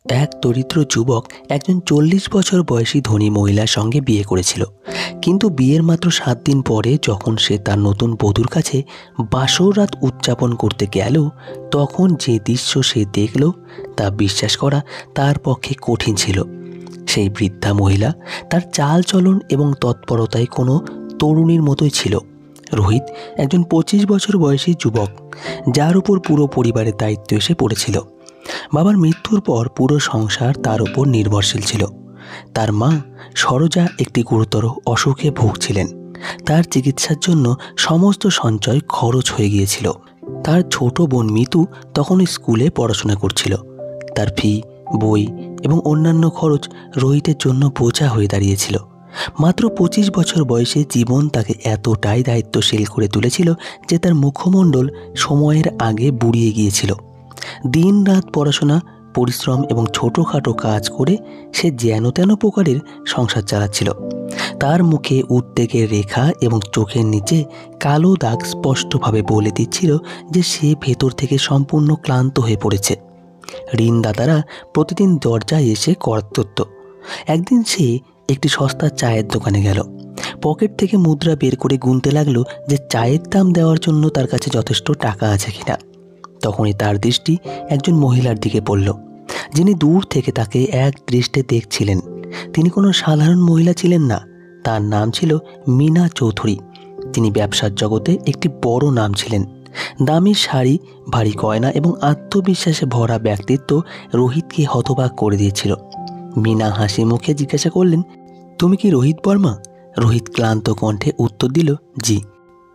এক দরিদ্র যুবক একজন 40 বছর বয়সী ধনী মহিলার সঙ্গে বিয়ে করেছিল। কিন্তু বিয়ের মাত্র 7 দিন পরে যখন সে তার নতুন বধূর কাছে বাসর রাত উদযাপন করতে গেল, তখন যে দৃশ্য সে দেখল তা বিশ্বাস করা তার পক্ষে কঠিন ছিল। সেই বৃদ্ধা মহিলা তার চালচলন এবং তৎপরতায় কোনো তরুণীর মতোই ছিল। রোহিত একজন 25 বছর বয়সী যুবক, যার উপর পুরো পরিবারের দায়িত্ব এসে পড়েছিল। বাবার মৃত্যুর পর পুরো সংসার তার উপর নির্ভরশীল ছিল। তার মা সরোজা একটি গুরুতর অসুখে ভুগছিলেন। তার চিকিৎসার জন্য সমস্ত সঞ্চয় খরচ হয়ে গিয়েছিল। তার ছোট বোন মিতু তখন স্কুলে পড়াশোনা করছিল। তার ফি, বই এবং অন্যান্য খরচ রোহিতের জন্য বোঝা হয়ে দাঁড়িয়েছিল। মাত্র 25 বছর বয়সে জীবন তাকে এতটাই দায়িত্বশীল করে তুলেছিল যে তার মুখমণ্ডল সময়ের আগে বুড়িয়ে গিয়েছিল। দিন রাত পড়াশোনা, পরিশ্রম এবং ছোটোখাটো কাজ করে সে যেন তেন প্রকারের সংসার চালাচ্ছিল। তার মুখে উদ্বেগের রেখা এবং চোখের নিচে কালো দাগ স্পষ্টভাবে বলে দিচ্ছিল যে সে ভেতর থেকে সম্পূর্ণ ক্লান্ত হয়ে পড়েছে। ঋণদাতারা প্রতিদিন দরজায় এসে কর ধরত। একদিন সে একটি সস্তা চায়ের দোকানে গেল। পকেট থেকে মুদ্রা বের করে গুনতে লাগলো যে চায়ের দাম দেওয়ার জন্য তার কাছে যথেষ্ট টাকা আছে কিনা। তখনই তার দৃষ্টি একজন মহিলার দিকে পড়ল, যিনি দূর থেকে তাকে এক দৃষ্টে দেখছিলেন। তিনি কোনো সাধারণ মহিলা ছিলেন না, তার নাম ছিল মীনা চৌধুরী। তিনি ব্যবসার জগতে একটি বড় নাম ছিলেন। দামি শাড়ি, ভারী গয়না এবং আত্মবিশ্বাসে ভরা ব্যক্তিত্ব রোহিতকে হতবাক করে দিয়েছিল। মীনা হাসি মুখে জিজ্ঞাসা করলেন, তুমি কি রোহিত বর্মা? রোহিত ক্লান্ত কণ্ঠে উত্তর দিল, জি।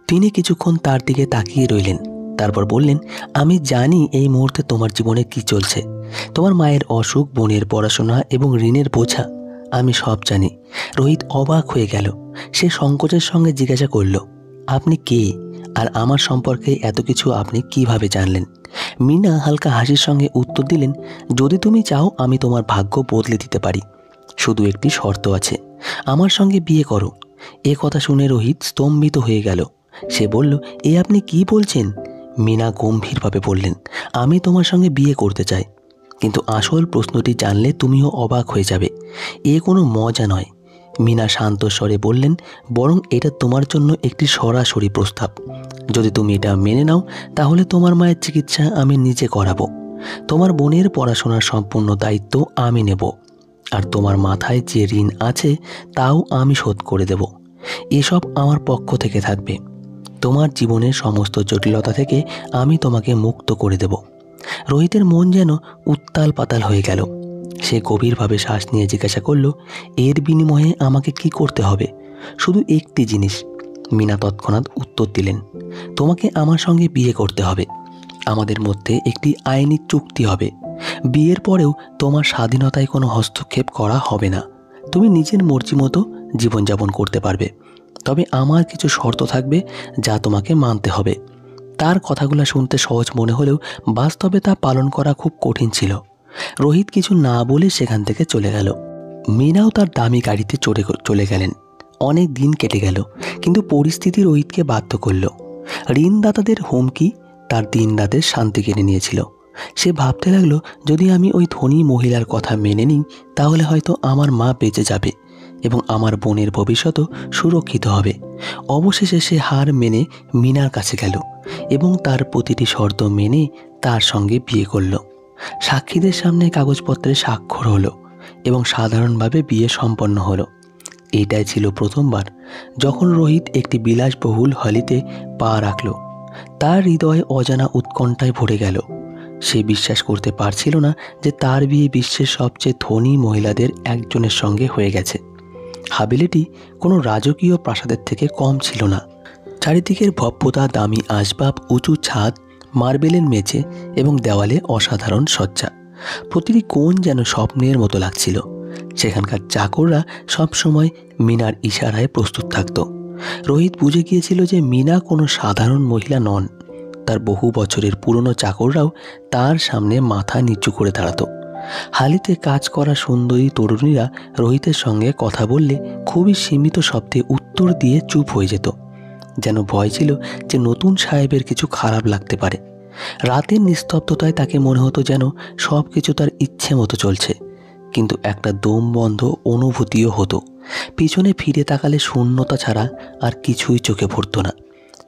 তিনি কিছুক্ষণ তার দিকে তাকিয়ে রইলেন, তারপর বললেন, আমি জানি এই মুহূর্তে তোমার জীবনে কি চলছে। তোমার মায়ের অসুখ, বোনের পড়াশোনা এবং ঋণের বোঝা, আমি সব জানি। রোহিত অবাক হয়ে গেল। সে সংকোচের সঙ্গে জিজ্ঞাসা করল, আপনি কে? আর আমার সম্পর্কে এত কিছু আপনি কিভাবে জানলেন? মীনা হালকা হাসির সঙ্গে উত্তর দিলেন, যদি তুমি চাও আমি তোমার ভাগ্য বদলে দিতে পারি। শুধু একটি শর্ত আছে, আমার সঙ্গে বিয়ে করো। এ কথা শুনে রোহিত স্তম্ভিত হয়ে গেল। সে বলল, এ আপনি কি বলছেন? মীনা গম্ভীরভাবে বললেন, আমি তোমার সঙ্গে বিয়ে করতে চাই, কিন্তু আসল প্রশ্নটি জানলে তুমিও অবাক হয়ে যাবে। এ কোনো মজা নয়। মীনা শান্ত স্বরে বললেন, বরং এটা তোমার জন্য একটি সরাসরি প্রস্তাব। যদি তুমি এটা মেনে নাও তাহলে তোমার মায়ের চিকিৎসা আমি নিজে করাবো। তোমার বোনের পড়াশোনার সম্পূর্ণ দায়িত্ব আমি নেব। আর তোমার মাথায় যে ঋণ আছে তাও আমি শোধ করে দেব। এসব আমার পক্ষ থেকে থাকবে। তোমার জীবনের সমস্ত জটিলতা থেকে আমি তোমাকে মুক্ত করে দেব। রোহিতের মন যেন উত্তাল পাতাল হয়ে গেল। সে গভীরভাবে শ্বাস নিয়ে জিজ্ঞাসা করল, এর বিনিময়ে আমাকে কি করতে হবে? শুধু একটি জিনিস। মীনা তৎক্ষণাৎ উত্তর দিলেন, তোমাকে আমার সঙ্গে বিয়ে করতে হবে। আমাদের মধ্যে একটি আইনি চুক্তি হবে। বিয়ের পরেও তোমার স্বাধীনতায় কোনো হস্তক্ষেপ করা হবে না। তুমি নিজের মর্জি মতো জীবনযাপন করতে পারবে। তবে আমার কিছু শর্ত থাকবে যা তোমাকে মানতে হবে। তার কথাগুলো শুনতে সহজ মনে হলেও বাস্তবে তা পালন করা খুব কঠিন ছিল। রোহিত কিছু না বলে সেখান থেকে চলে গেল। মীনাও তার দামি গাড়িতে চলে গেলেন। অনেক দিন কেটে গেল, কিন্তু পরিস্থিতি রোহিতকে বাধ্য করল। ঋণদাতাদের হুমকি তার দিন রাতের শান্তি কেড়ে নিয়েছিল। সে ভাবতে লাগলো, যদি আমি ওই ধনী মহিলার কথা মেনে নিই তাহলে হয়তো আমার মা বেঁচে যাবে এবং আমার বোনের ভবিষ্যৎও সুরক্ষিত হবে। অবশেষে সে হার মেনে মীনার কাছে গেল এবং তার প্রতিটি শর্ত মেনে তার সঙ্গে বিয়ে করল। সাক্ষীদের সামনে কাগজপত্রে স্বাক্ষর হলো এবং সাধারণভাবে বিয়ে সম্পন্ন হলো। এটাই ছিল প্রথমবার যখন রোহিত একটি বিলাসবহুল হলিতে পা রাখল। তার হৃদয়ে অজানা উৎকণ্ঠায় ভরে গেল। সে বিশ্বাস করতে পারছিল না যে তার বিয়ে বিশ্বের সবচেয়ে ধনী মহিলাদের একজনের সঙ্গে হয়ে গেছে। হাভেলিটি কোনো রাজকীয় প্রাসাদের থেকে কম ছিল না। চারিদিকের ভব্যতা, দামি আসবাব, উঁচু ছাদ, মার্বেলের মেঝে এবং দেওয়ালে অসাধারণ সজ্জা। প্রতিটি কোণ যেন স্বপ্নের মতো লাগছিল। সেখানকার চাকররা সবসময় মীনার ইশারায় প্রস্তুত থাকত। রোহিত বুঝে গিয়েছিল যে মীনা কোনো সাধারণ মহিলা নন। তার বহু বছরের পুরনো চাকররাও তার সামনে মাথা নিচু করে দাঁড়াতো। হালিতে কাজ করা সুন্দরী তরুণীরা রোহিতের সঙ্গে কথা বললে খুবই সীমিত শব্দে উত্তর দিয়ে চুপ হয়ে যেত, যেন ভয় ছিল যে নতুন সাহেবের কিছু খারাপ লাগতে পারে। রাতের নিস্তব্ধতায় তাকে মনে হতো যেন সব কিছু তার ইচ্ছে মতো চলছে, কিন্তু একটা দম বন্ধ অনুভূতিও হতো। পিছনে ফিরে তাকালে শূন্যতা ছাড়া আর কিছুই চোখে পড়তো না।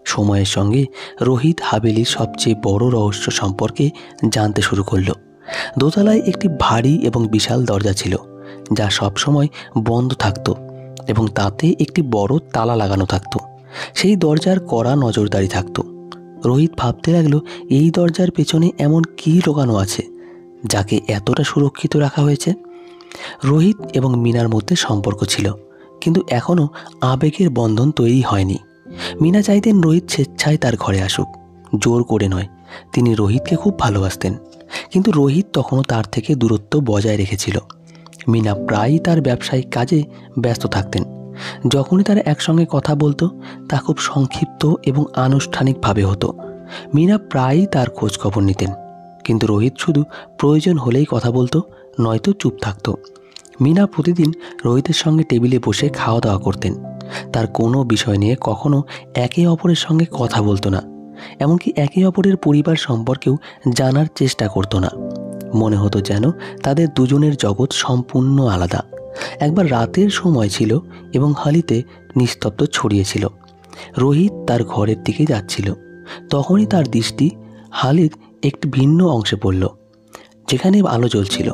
সময়ের সঙ্গে রোহিত হাভেলির সবচেয়ে বড় রহস্য সম্পর্কে জানতে শুরু করলো। দোতলায় একটি ভারী এবং বিশাল দরজা ছিল, যা সবসময় বন্ধ থাকতো এবং তাতে একটি বড় তালা লাগানো থাকতো। সেই দরজার কড়া নজরদারি থাকতো। রোহিত ভাবতে লাগলো, এই দরজার পেছনে এমন কী লুকানো আছে যাকে এতটা সুরক্ষিত রাখা হয়েছে। রোহিত এবং মিনার মধ্যে সম্পর্ক ছিল, কিন্তু এখনও আবেগের বন্ধন তৈরি হয়নি। মিনা চাইতেন রোহিত স্বেচ্ছায় তার ঘরে আসুক, জোর করে নয়। তিনি রোহিতকে খুব ভালোবাসতেন, কিন্তু রোহিত তখনও তার থেকে দূরত্ব বজায় রেখেছিল। মিনা প্রায়ই তার ব্যবসায়িক কাজে ব্যস্ত থাকতেন। যখনই তারা একসঙ্গে কথা বলতো তা খুব সংক্ষিপ্ত এবং আনুষ্ঠানিকভাবে হতো। মিনা প্রায়ই তার খোঁজ খবর নিতেন, কিন্তু রোহিত শুধু প্রয়োজন হলেই কথা বলতো, নয়তো চুপ থাকতো। মিনা প্রতিদিন রোহিতের সঙ্গে টেবিলে বসে খাওয়া দাওয়া করতেন। তার কোনো বিষয় নিয়ে কখনো একে অপরের সঙ্গে কথা বলতো না, এমনকি একে অপরের পরিবার সম্পর্কেও জানার চেষ্টা করতো না। মনে হতো যেন তাদের দুজনের জগৎ সম্পূর্ণ আলাদা। একবার রাতের সময় ছিল এবং হালিতে নিস্তব্ধ ছড়িয়েছিল। রোহিত তার ঘরের দিকে যাচ্ছিল। তখনই তার দৃষ্টি হালির একটি ভিন্ন অংশে পড়ল, যেখানে আলো জ্বলছিল।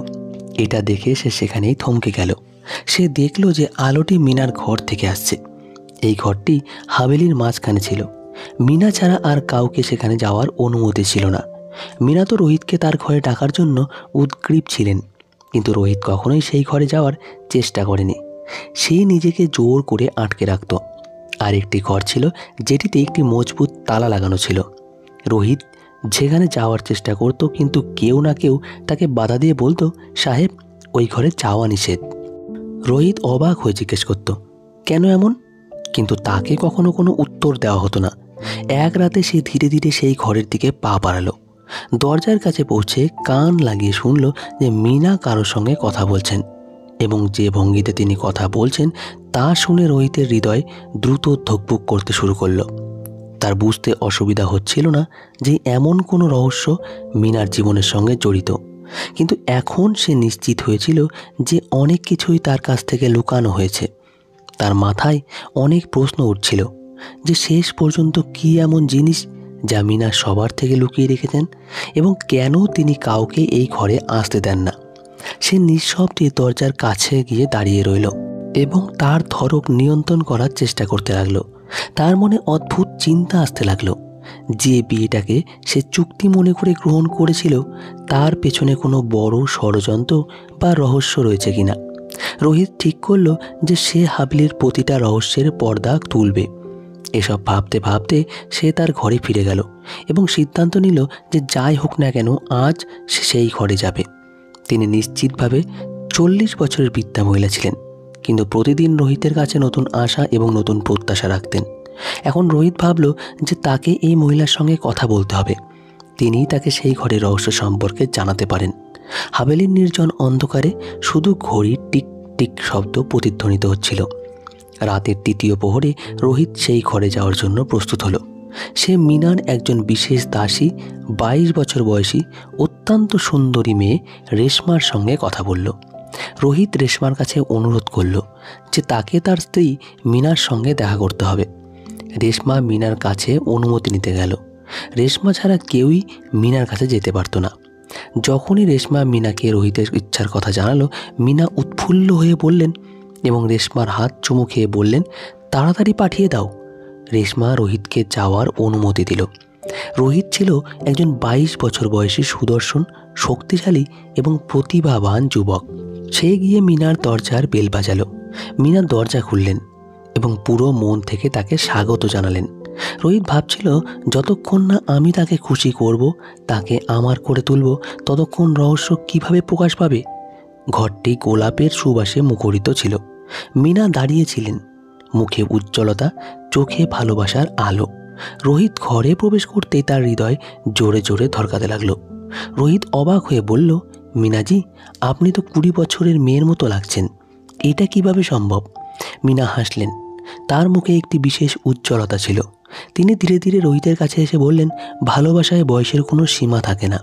এটা দেখে সে সেখানেই থমকে গেল। সে দেখল যে আলোটি মিনার ঘর থেকে আসছে। এই ঘরটি হাভেলির মাঝখানে ছিল। মিনা ছাড়া আর কাউকে সেখানে যাওয়ার অনুমতি ছিল না। মিনা তো রোহিতকে তার ঘরে ডাকার জন্য উদগ্রীব ছিলেন, কিন্তু রোহিত কখনোই সেই ঘরে যাওয়ার চেষ্টা করেনি। সে নিজেকে জোর করে আটকে রাখত। আর একটি ঘর ছিল যেটিতে একটি মজবুত তালা লাগানো ছিল। রোহিত যেখানে যাওয়ার চেষ্টা করত, কিন্তু কেউ না কেউ তাকে বাধা দিয়ে বলতো, সাহেব, ওই ঘরে যাওয়া নিষেধ। রোহিত অবাক হয়ে জিজ্ঞেস করত, কেন এমন? কিন্তু তাকে কখনো কোনো উত্তর দেওয়া হতো না। এক রাতে সে ধীরে ধীরে সেই ঘরের দিকে পা বাড়ালো। দরজার কাছে পৌঁছে কান লাগিয়ে শুনল যে মিনা কারোর সঙ্গে কথা বলছেন, এবং যে ভঙ্গিতে তিনি কথা বলছেন তা শুনে রোহিতের হৃদয় দ্রুত ধুকপুক করতে শুরু করলো। তার বুঝতে অসুবিধা হচ্ছিল না যে এমন কোনো রহস্য মিনার জীবনের সঙ্গে জড়িত, কিন্তু এখন সে নিশ্চিত হয়েছিল যে অনেক কিছুই তার কাছ থেকে লুকানো হয়েছে। তার মাথায় অনেক প্রশ্ন উঠছিল, যে শেষ পর্যন্ত কী এমন জিনিস যা মিনা সবার থেকে লুকিয়ে রেখেছেন, এবং কেন তিনি কাউকে এই ঘরে আসতে দেন না। সে নিঃশব্দে দরজার কাছে গিয়ে দাঁড়িয়ে রইল এবং তার ধড়ক নিয়ন্ত্রণ করার চেষ্টা করতে লাগলো। তার মনে অদ্ভুত চিন্তা আসতে লাগলো, যে বিয়েটাকে সে চুক্তি মনে করে গ্রহণ করেছিল তার পেছনে কোনো বড় ষড়যন্ত্র বা রহস্য রয়েছে কিনা। রোহিত ঠিক করলো যে সে হাভেলির প্রতিটা রহস্যের পর্দা তুলবে। এসব ভাবতে ভাবতে সে তার ঘরে ফিরে গেল এবং সিদ্ধান্ত নিল যে যাই হোক না কেন আজ সে সেই ঘরে যাবে। তিনি নিশ্চিতভাবে 40 বছরের বৃদ্ধা মহিলা ছিলেন, কিন্তু প্রতিদিন রোহিতের কাছে নতুন আশা এবং নতুন প্রত্যাশা রাখতেন। এখন রোহিত ভাবল যে তাকে এই মহিলার সঙ্গে কথা বলতে হবে। তিনিই তাকে সেই ঘরের রহস্য সম্পর্কে জানাতে পারেন। হাভেলির নির্জন অন্ধকারে শুধু ঘড়ির টিক টিক শব্দ প্রতিধ্বনিত হচ্ছিল। রাতের তৃতীয় প্রহরে রোহিত সেই ঘরে যাওয়ার জন্য প্রস্তুত হলো। সে মিনার একজন বিশেষ দাসী, 22 বছর বয়সী অত্যন্ত সুন্দরী মেয়ে রেশমার সঙ্গে কথা বলল। রোহিত রেশমার কাছে অনুরোধ করল যে তাকে তার স্ত্রী মিনার সঙ্গে দেখা করতে হবে। রেশমা মিনার কাছে অনুমতি নিতে গেল। রেশমা ছাড়া কেউই মিনার কাছে যেতে পারত না। যখনই রেশমা মিনাকে রোহিতের ইচ্ছার কথা জানালো, মিনা উৎফুল্ল হয়ে বললেন এবং রেশমার হাত চুমু খেয়ে বললেন, তাড়াতাড়ি পাঠিয়ে দাও। রেশমা রোহিতকে যাওয়ার অনুমতি দিল। রোহিত ছিল একজন 22 বছর বয়সী সুদর্শন, শক্তিশালী এবং প্রতিভাবান যুবক। সে গিয়ে মিনার দরজার বেল বাজালো। মিনা দরজা খুললেন এবং পুরো মন থেকে তাকে স্বাগত জানালেন। রোহিত ভাবছিল, যতক্ষণ না আমি তাকে খুশি করব, তাকে আমার করে তুলব, ততক্ষণ রহস্য কিভাবে প্রকাশ পাবে। ঘরটি গোলাপের সুবাসে মুখরিত ছিল। মিনা দাঁড়িয়েছিলেন, মুখে উজ্জ্বলতা, চোখে ভালোবাসার আলো। রোহিত ঘরে প্রবেশ করতেই তার হৃদয় জোরে জোরে ধড়কাতে লাগলো। রোহিত অবাক হয়ে বলল, মিনাজি, আপনি তো 20 বছরের মেয়ের মতো লাগছেন, এটা কিভাবে সম্ভব? মিনা হাসলেন। তার মুখে একটি বিশেষ উজ্জ্বলতা ছিল। তিনি ধীরে ধীরে রোহিতের কাছে এসে বললেন, ভালোবাসায় বয়সের কোনো সীমা থাকে না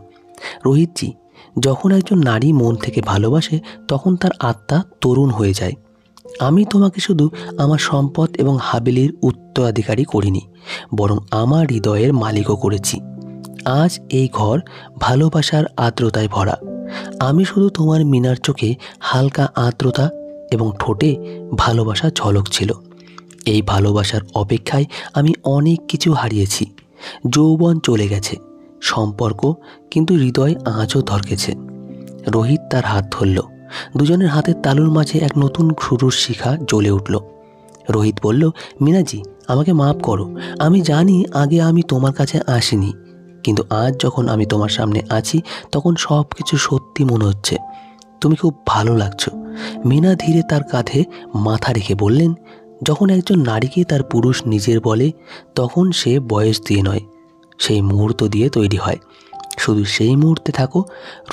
রোহিতজি। যখন একজন নারী মন থেকে ভালোবাসে তখন তার আত্মা তরুণ হয়ে যায়। আমি তোমাকে শুধু আমার সম্পদ এবং হাবেলির উত্তরাধিকারী করিনি, বরং আমার হৃদয়ের মালিকও করেছি। আজ এই ঘর ভালোবাসার আর্দ্রতায় ভরা। আমি শুধু তোমার মিনার চোখে হালকা আর্দ্রতা এবং ঠোঁটে ভালোবাসা ঝলক ছিল। এই ভালোবাসার অপেক্ষায় আমি অনেক কিছু হারিয়েছি। যৌবন চলে গেছে, সম্পর্ক, কিন্তু হৃদয় আজও ধরকেছে। রোহিত তার হাত ধরল। দুজনের হাতের তালুর মাঝে এক নতুন শুরুর শিখা জ্বলে উঠল। রোহিত বলল, মিনাজি, আমাকে মাফ করো। আমি জানি আগে আমি তোমার কাছে আসিনি, কিন্তু আজ যখন আমি তোমার সামনে আছি তখন সব কিছু সত্যি মনে হচ্ছে। তুমি খুব ভালো লাগছো। মিনা ধীরে তার কাঁধে মাথা রেখে বললেন, যখন একজন নারীকে তার পুরুষ নিজের বলে তখন সে বয়স দিয়ে নয়, সেই মুহূর্ত দিয়ে তৈরি হয়। শুধু সেই মুহূর্তে থাকো।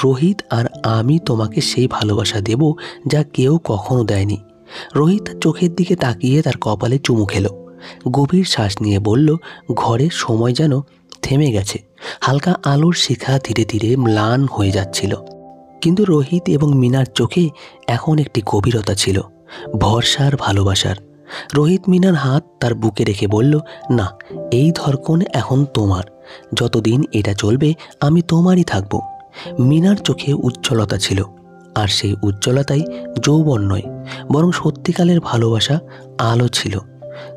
রোহিত আর আমি তোমাকে সেই ভালোবাসা দেব যা কেউ কখনো দেয়নি। রোহিত তার চোখের দিকে তাকিয়ে তার কপালে চুমু খেলো। গভীর শ্বাস নিয়ে বলল, ঘরের সময় যেন থেমে গেছে। হালকা আলোর শিখা ধীরে ধীরে ম্লান হয়ে যাচ্ছিল, কিন্তু রোহিত এবং মিনার চোখে এখন একটি গভীরতা ছিল, ভরসার, ভালোবাসার। রোহিত মিনার হাত তার বুকে রেখে বলল, না, এই ধড়কন এখন তোমার। যতদিন এটা চলবে আমি তোমারই থাকব। মিনার চোখে উজ্জ্বলতা ছিল, আর সেই উজ্জ্বলতাই যৌবন নয়, বরং সত্যিকালের ভালোবাসা, আলো ছিল।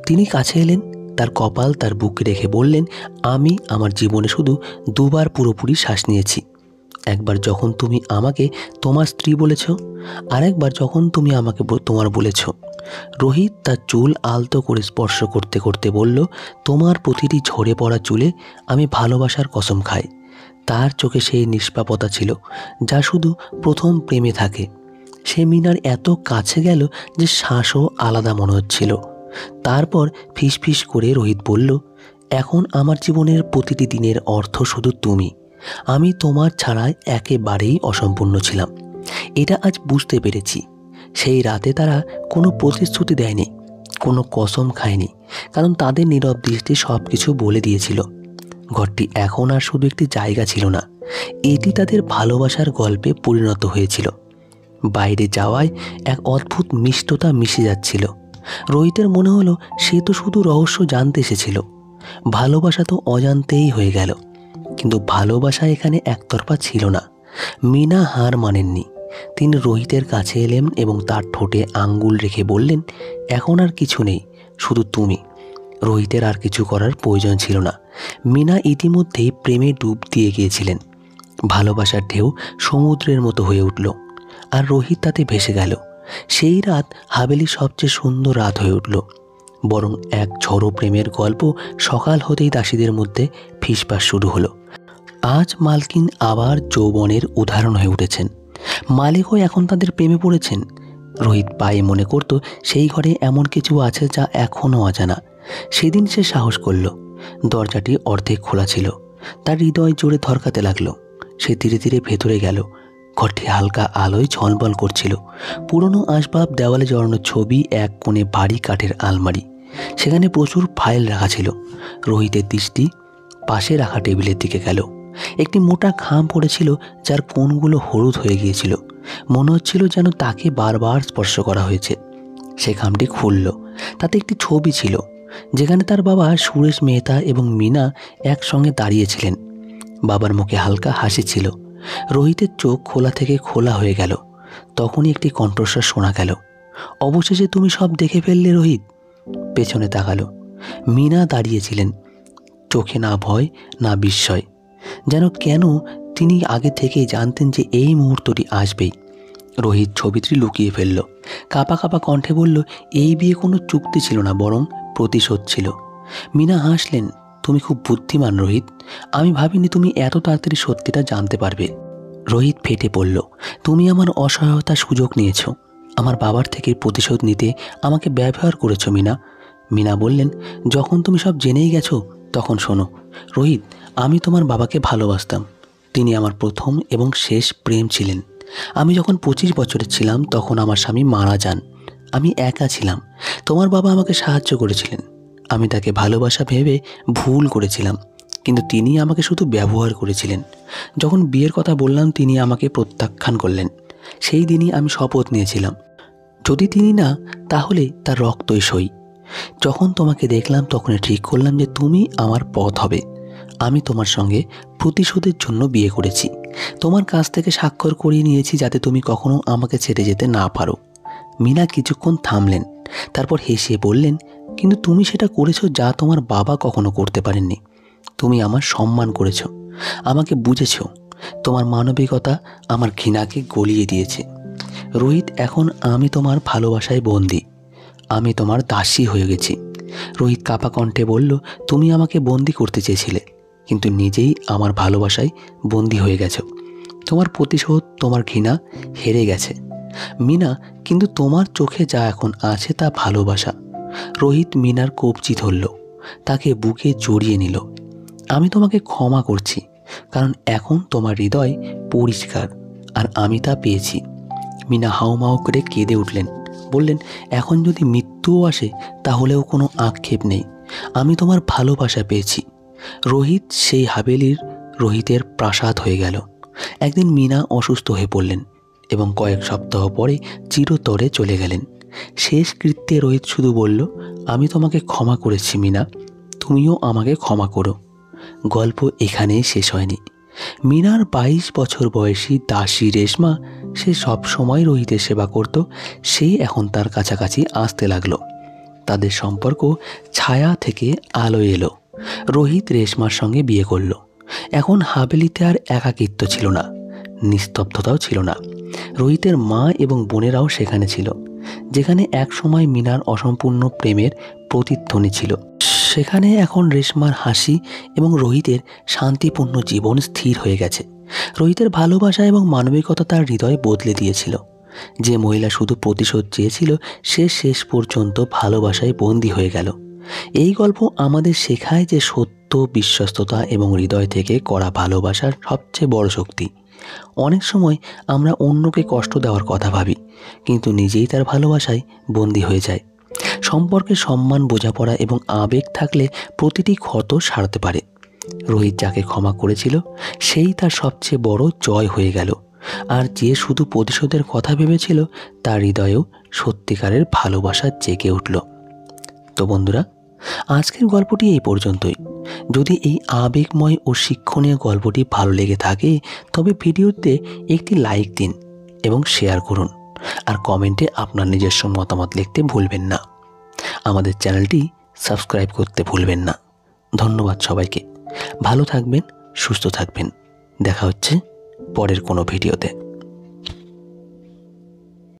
তিনি কাছে এলেন, তার কপাল তার বুকে রেখে বললেন, আমি আমার জীবনে শুধু দুবার পুরোপুরি শ্বাস নিয়েছি। একবার যখন তুমি আমাকে তোমার স্ত্রী বলেছ, আর একবার যখন তুমি আমাকে তোমার বলেছ। রোহিত তার চুল আলতো করে স্পর্শ করতে করতে বলল, তোমার প্রতিটি ঝরে পড়া চুলে আমি ভালোবাসার কসম খাই। তার চোখে সেই নিষ্পাপতা ছিল যা শুধু প্রথম প্রেমে থাকে। সে মিনার এত কাছে গেল যে শ্বাসও আলাদা মনে হচ্ছিল। তারপর ফিসফিস করে রোহিত বলল, এখন আমার জীবনের প্রতিটি দিনের অর্থ শুধু তুমি। আমি তোমার ছাড়াই একেবারেই অসম্পূর্ণ ছিলাম, এটা আজ বুঝতে পেরেছি। সেই রাতে তারা কোনো প্রতিশ্রুতি দেয়নি, কোনো কসম খায়নি, কারণ তাদের নীরব দৃষ্টি সব কিছু বলে দিয়েছিল। ঘরটি এখন আর শুধু একটি জায়গা ছিল না, এটি তাদের ভালোবাসার গল্পে পরিণত হয়েছিল। বাইরে যাওয়ায় এক অদ্ভুত মিষ্টতা মিশে যাচ্ছিল। রোহিতের মনে হলো সে তো শুধু রহস্য জানতে এসেছিল, ভালোবাসা তো অজান্তেই হয়ে গেল। কিন্তু ভালোবাসা এখানে একতরফা ছিল না। মিনা হার মানেননি। তিনি রোহিতের কাছে এলেন এবং তার ঠোঁটে আঙ্গুল রেখে বললেন, এখন আর কিছু নেই, শুধু তুমি। রোহিতের আর কিছু করার প্রয়োজন ছিল না। মিনা ইতিমধ্যেই প্রেমে ডুব দিয়ে গিয়েছিলেন। ভালোবাসার ঢেউ সমুদ্রের মতো হয়ে উঠল, আর রোহিত তাতে ভেসে গেল। সেই রাত হাভেলির সবচেয়ে সুন্দর রাত হয়ে উঠল। বরং এক ঝড়ো প্রেমের গল্প সকাল হতেই দাসীদের মধ্যে ফিসফাস শুরু হলো। আজ মালকিন আবার যৌবনের উদাহরণ হয়ে উঠেছেন। মালিকও এখন তাদের প্রেমে পড়েছেন। রোহিত পায়ে মনে করত সেই ঘরে এমন কিছু আছে যা এখনও অজানা। সেদিন সে সাহস করল। দরজাটি অর্ধেক খোলা ছিল। তার হৃদয় জোরে ধড়কাতে লাগলো। সে ধীরে ধীরে ভেতরে গেল। ঘরটি হালকা আলোয় ঝলমল করছিল। পুরনো আসবাব, দেওয়ালে জড়ানো ছবি, এক কোণে ভারী কাঠের আলমারি, সেখানে প্রচুর ফাইল রাখা ছিল। রোহিতের দৃষ্টি পাশে রাখা টেবিলের দিকে গেল। একটি মোটা খাম পড়েছিল যার কোণগুলো হলুদ হয়ে গিয়েছিল। মনে হচ্ছিল যেন তাকে বারবার স্পর্শ করা হয়েছে। সে খামটি খুলল। তাতে একটি ছবি ছিল, যেখানে তার বাবা সুরেশ মেহতা এবং মিনা একসঙ্গে দাঁড়িয়েছিলেন। বাবার মুখে হালকা হাসি ছিল। রোহিতের চোখ খোলা থেকে খোলা হয়ে গেল। তখনই একটি কণ্ঠস্বর শোনা গেল, অবশেষে তুমি সব দেখে ফেললে রোহিত। পেছনে তাকালো। মিনা দাঁড়িয়েছিলেন, চোখে না ভয় না বিস্ময়, যেন কেন তিনি আগে থেকেই জানতেন যে এই মুহূর্তটি আসবেই। রোহিত ছবিটি লুকিয়ে ফেলল। কাঁপা কাঁপা কণ্ঠে বলল, এই বিয়ে কোনো চুক্তি ছিল না, বরং প্রতিশোধ ছিল। মিনা হাসলেন, তুমি খুব বুদ্ধিমান রোহিত। আমি ভাবিনি তুমি এত তাড়াতাড়ি সত্যিটা জানতে পারবে। রোহিত ফেটে পড়ল, তুমি আমার অসহায়তার সুযোগ নিয়েছ। আমার বাবার থেকে প্রতিশোধ নিতে আমাকে ব্যবহার করেছো মিনা। মিনা বললেন, যখন তুমি সব জেনেই গেছো তখন শোনো রোহিত, আমি তোমার বাবাকে ভালোবাসতাম। তিনি আমার প্রথম এবং শেষ প্রেম ছিলেন। আমি যখন 25 বছরের ছিলাম তখন আমার স্বামী মারা যান। আমি একা ছিলাম। তোমার বাবা আমাকে সাহায্য করেছিলেন। আমি তাকে ভালোবাসা ভেবে ভুল করেছিলাম, কিন্তু তিনি আমাকে শুধু ব্যবহার করেছিলেন। যখন বিয়ের কথা বললাম তিনি আমাকে প্রত্যাখ্যান করলেন। সেই দিনই আমি শপথ নিয়েছিলাম, যদি তিনি না তাহলে তার রক্তই সই। যখন তোমাকে দেখলাম তখনই ঠিক করলাম যে তুমি আমার পথ হবে। আমি তোমার সঙ্গে প্রতিশোধের জন্য বিয়ে করেছি। তোমার কাছ থেকে স্বাক্ষর করিয়ে নিয়েছি যাতে তুমি কখনো আমাকে ছেড়ে যেতে না পারো। মীনা কিছুক্ষণ থামলেন, তারপর হেসে বললেন, কিন্তু তুমি সেটা করেছো যা তোমার বাবা কখনো করতে পারেননি। তুমি আমার সম্মান করেছ, আমাকে বুঝেছ। তোমার মানবিকতা আমার ঘৃণাকে গলিয়ে দিয়েছে। রোহিত, এখন আমি তোমার ভালোবাসায় বন্দী। আমি তোমার দাসী হয়ে গেছি। রোহিত কাঁপা কণ্ঠে বলল, তুমি আমাকে বন্দি করতে চেয়েছিলে, কিন্তু নিজেই আমার ভালোবাসায় বন্দি হয়ে গেছো। তোমার প্রতিশোধ, তোমার ঘৃণা হেরে গেছে। মীনা, কিন্তু তোমার চোখে যা এখন আছে তা ভালোবাসা। রোহিত মীনার কবজি ধরল, তাকে বুকে জড়িয়ে নিল। আমি তোমাকে ক্ষমা করছি, কারণ এখন তোমার হৃদয় পরিষ্কার আর আমি তা পেয়েছি। মীনা হাউমাউ করে কেঁদে উঠলেন, বললেন, এখন যদি মৃত্যুও আসে তাহলেও কোনো আক্ষেপ নেই। আমি তোমার ভালোবাসা পেয়েছি। রোহিত সেই হাভেলির রোহিতের প্রাসাদ হয়ে গেল। একদিন মীনা অসুস্থ হয়ে পড়লেন এবং কয়েক সপ্তাহ পরে চিরতরে চলে গেলেন। শেষ কৃত্যে রোহিত শুধু বলল, আমি তোমাকে ক্ষমা করেছি মীনা, তুমিও আমাকে ক্ষমা করো। গল্প এখানেই শেষ হয়নি। মীনার 22 বছর বয়সী দাসী রেশমা, সে সব সময় রোহিতের সেবা করত, সে এখন তার কাছাকাছি আসতে লাগলো। তাদের সম্পর্ক ছায়া থেকে আলোয় এলো। রোহিত রেশমার সঙ্গে বিয়ে করল। এখন হাভেলিতে আর একাকিত্ব ছিল না, নিস্তব্ধতাও ছিল না। রোহিতের মা এবং বোনেরাও সেখানে ছিল, যেখানে একসময় মীনার অসম্পূর্ণ প্রেমের প্রতিধ্বনি ছিল। সেখানে এখন রেশমার হাসি এবং রোহিতের শান্তিপূর্ণ জীবন স্থির হয়ে গেছে। রোহিতের ভালোবাসা এবং মানবিকতা তার হৃদয় বদলে দিয়েছিল। যে মহিলা শুধু প্রতিশোধ চেয়েছিল, সে শেষ পর্যন্ত ভালোবাসায় বন্দী হয়ে গেল। এই গল্প আমাদের শেখায় যে সত্য, বিশ্বস্ততা এবং হৃদয় থেকে করা ভালোবাসার সবচেয়ে বড় শক্তি। অনেক সময় আমরা অন্যকে কষ্ট দেওয়ার কথা ভাবি, কিন্তু নিজেই তার ভালোবাসায় বন্দী হয়ে যায়। সম্পর্কে সম্মান, বোঝাপড়া এবং আবেগ থাকলে প্রতিটি ক্ষত সারতে পারে। রোহিত যাকে ক্ষমা করেছিল সেই তার সবচেয়ে বড় জয় হয়ে গেল, আর যে শুধু প্রতিশোধের কথা ভেবেছিল তার হৃদয়েও সত্যিকারের ভালোবাসা জেগে উঠল। তো বন্ধুরা, আজকের গল্পটি এই পর্যন্তই। যদি এই আবেগময় ও শিক্ষণীয় গল্পটি ভালো লেগে থাকে তবে ভিডিওতে একটি লাইক দিন এবং শেয়ার করুন, আর কমেন্টে আপনার নিজস্ব মতামত লিখতে ভুলবেন না। আমাদের চ্যানেলটি সাবস্ক্রাইব করতে ভুলবেন না। ধন্যবাদ সবাইকে। ভালো থাকবেন, সুস্থ থাকবেন। দেখা হচ্ছে পরের কোনো ভিডিওতে।